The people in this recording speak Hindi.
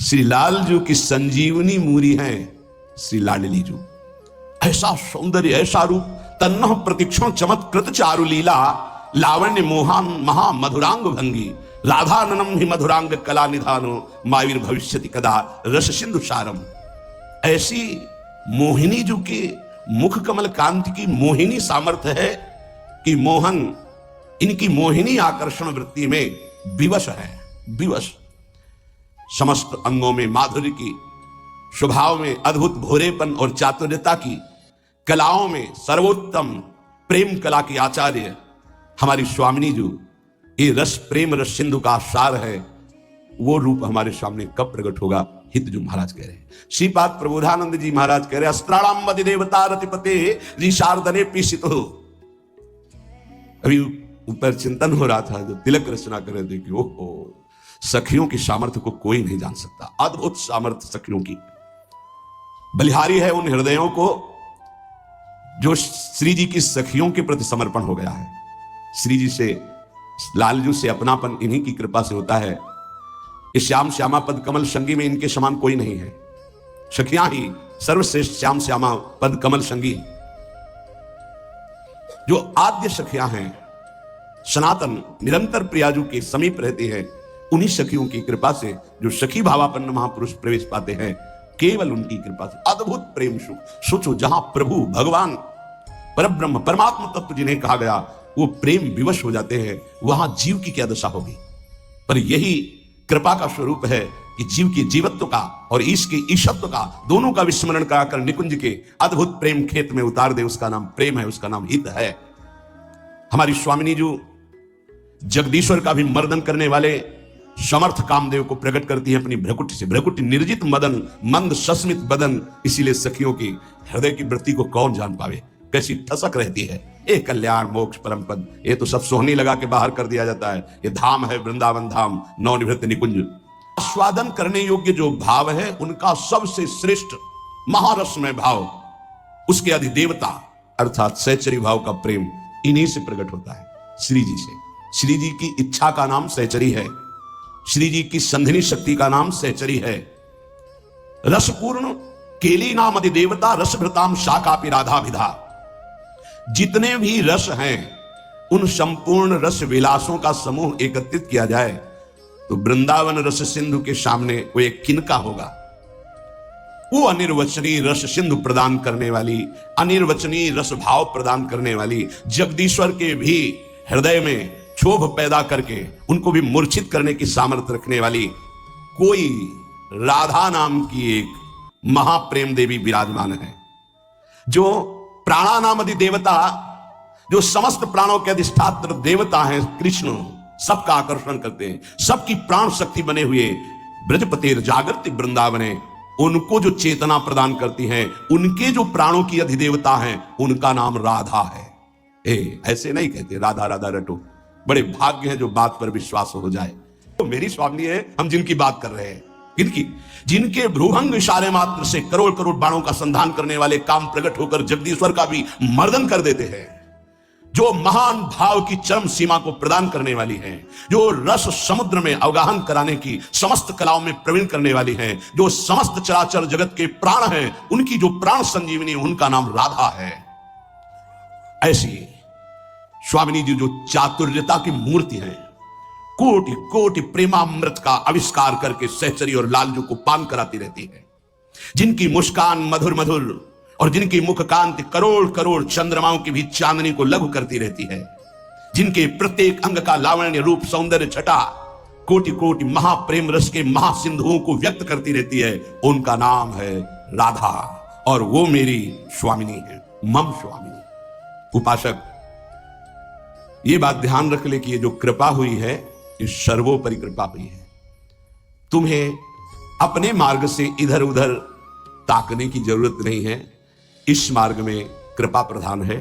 श्री लालजू की संजीवनी मूरी है श्री लाडली जू। ऐसा सौंदर्य, ऐसा रूप, तन्नह प्रतिक्षण चमत्कृत चारु लीला, लावण्य मोहान महा मधुरांग भंगी, राधाननम ही मधुरांग कला निधानो, मावीर भविष्यति कदा रस सिंधु सारम। ऐसी मोहिनी जू के मुख कमल कांति की मोहिनी सामर्थ्य है कि मोहन इनकी मोहिनी आकर्षण वृत्ति में विवश है, विवश। समस्त अंगों में माधुर्य की, स्वभाव में अद्भुत भोरेपन और चातुर्यता की, कलाओं में सर्वोत्तम प्रेम कला की आचार्य हमारी स्वामिनी जो ये रस प्रेम रस सिंधु का सार है, वो रूप हमारे सामने कब प्रकट होगा? हित जो महाराज कह रहे हैं। श्रीपाद प्रबोधानंद जी महाराज कह रहे हैं, अस्त्राणाम मदि देवता रतिपते जी शारदने पीसित हो। अभी ऊपर चिंतन हो रहा था, जो तिलक रचना कर रहे थे कि ओहो, सखियों की सामर्थ्य को कोई नहीं जान सकता। अद्भुत सामर्थ्य सखियों की। बलिहारी है उन हृदयों को जो श्री जी की सखियों के प्रति समर्पण हो गया है। श्री जी से, लालजू से अपनापन इन्हीं की कृपा से होता है। इस श्याम श्यामा पद कमल संगी में इनके समान कोई नहीं है। सखियां ही सर्वश्रेष्ठ श्याम श्यामा पद कमल संगी। जो आद्य सखियां हैं, सनातन निरंतर प्रियाजू के समीप रहती है, उन्हीं सखियों की कृपा से जो सखी भावापन्न महापुरुष प्रवेश पाते हैं, केवल उनकी कृपा से अद्भुत प्रेम सुख। सोचो, जहां प्रभु भगवान परब्रह्म परमात्मा तत्व जिन्हें कहा गया वो प्रेम विवश हो जाते हैं, वहां जीव की क्या दशा होगी? पर यही कृपा का स्वरूप है कि जीव की जीवत्व का और ईश के ईशत्व का दोनों का विस्मरण कराकर निकुंज के अद्भुत प्रेम खेत में उतार दे। उसका नाम प्रेम है, उसका नाम हित है। हमारी स्वामिनी जो जगदीश्वर का भी मर्दन करने वाले समर्थ कामदेव को प्रकट करती है अपनी भ्रकुटी से। भ्रकुटी निर्जित मदन मंद सस्मित बदन। इसीलिए सखियों की हृदय की वृत्ति को कौन जान पावे, कैसी ठसक रहती है। ए कल्याण मोक्ष परम पद, ये तो सब सोहनी लगा के बाहर कर दिया जाता है। ये धाम है वृंदावन धाम, नवनिवृत्त निकुंज। आस्वादन करने योग्य जो भाव है, उनका सबसे श्रेष्ठ महारसमय भाव, उसके अधिदेवता अर्थात सहचरी भाव का प्रेम इन्हीं से प्रकट होता है, श्री जी से। श्री जी की इच्छा का नाम सहचरी है। श्री जी की संधिनी शक्ति का नाम सहचरी है। रसपूर्ण केली नाम अधिदेवता रसभृताम शाकापि राधा विधा। जितने भी रस हैं, उन संपूर्ण रस विलासों का समूह एकत्रित किया जाए तो वृंदावन रस सिंधु के सामने वो एक किनका होगा। वो अनिर्वचनीय रस सिंधु प्रदान करने वाली, अनिर्वचनीय रस भाव प्रदान करने वाली, जगदीश्वर के भी हृदय में क्षोभ पैदा करके उनको भी मूर्छित करने की सामर्थ्य रखने वाली कोई राधा नाम की एक महाप्रेम देवी विराजमान है। जो प्राणानामदि देवता, जो समस्त प्राणों के अधिष्ठात्र देवता हैं कृष्ण, सबका आकर्षण करते हैं, सबकी प्राण शक्ति बने हुए ब्रजपति जागृति वृंदावने, उनको जो चेतना प्रदान करती हैं, उनके जो प्राणों की अधिदेवता हैं, उनका नाम राधा है। ऐसे नहीं कहते राधा राधा रटो। बड़े भाग्य हैं जो बात पर विश्वास हो जाए। तो मेरी स्वामी है, हम जिनकी बात कर रहे हैं, किनकी? जिनके भ्रूभंग इशारे मात्र से करोड़ करोड़ बाणों का संधान करने वाले काम प्रकट होकर जगदीश्वर का भी मर्दन कर देते हैं। जो महान भाव की चरम सीमा को प्रदान करने वाली हैं, जो रस समुद्र में अवगाहन कराने की समस्त कलाओं में प्रवीण करने वाली हैं, जो समस्त चराचर जगत के प्राण हैं, उनकी जो प्राण संजीवनी, उनका नाम राधा है। ऐसी स्वामिनी जी जो चातुर्यता की मूर्ति है, कोटि कोटि प्रेमामृत का आविष्कार करके सहचरी और लालजू को पान कराती रहती है। जिनकी मुस्कान मधुर मधुर और जिनकी मुख कांति करोड़ करोड़ चंद्रमाओं की भी चांदनी को लघु करती रहती है। जिनके प्रत्येक अंग का लावण्य रूप सौंदर्य छटा कोटि कोटि महाप्रेम रस के महासिंधुओं को व्यक्त करती रहती है, उनका नाम है राधा। और वो मेरी स्वामिनी है, मम स्वामिनी। उपासक ये बात ध्यान रख ले कि ये जो कृपा हुई है, ये सर्वोपरि कृपा हुई है। तुम्हें अपने मार्ग से इधर उधर ताकने की जरूरत नहीं है। इस मार्ग में कृपा प्रधान है।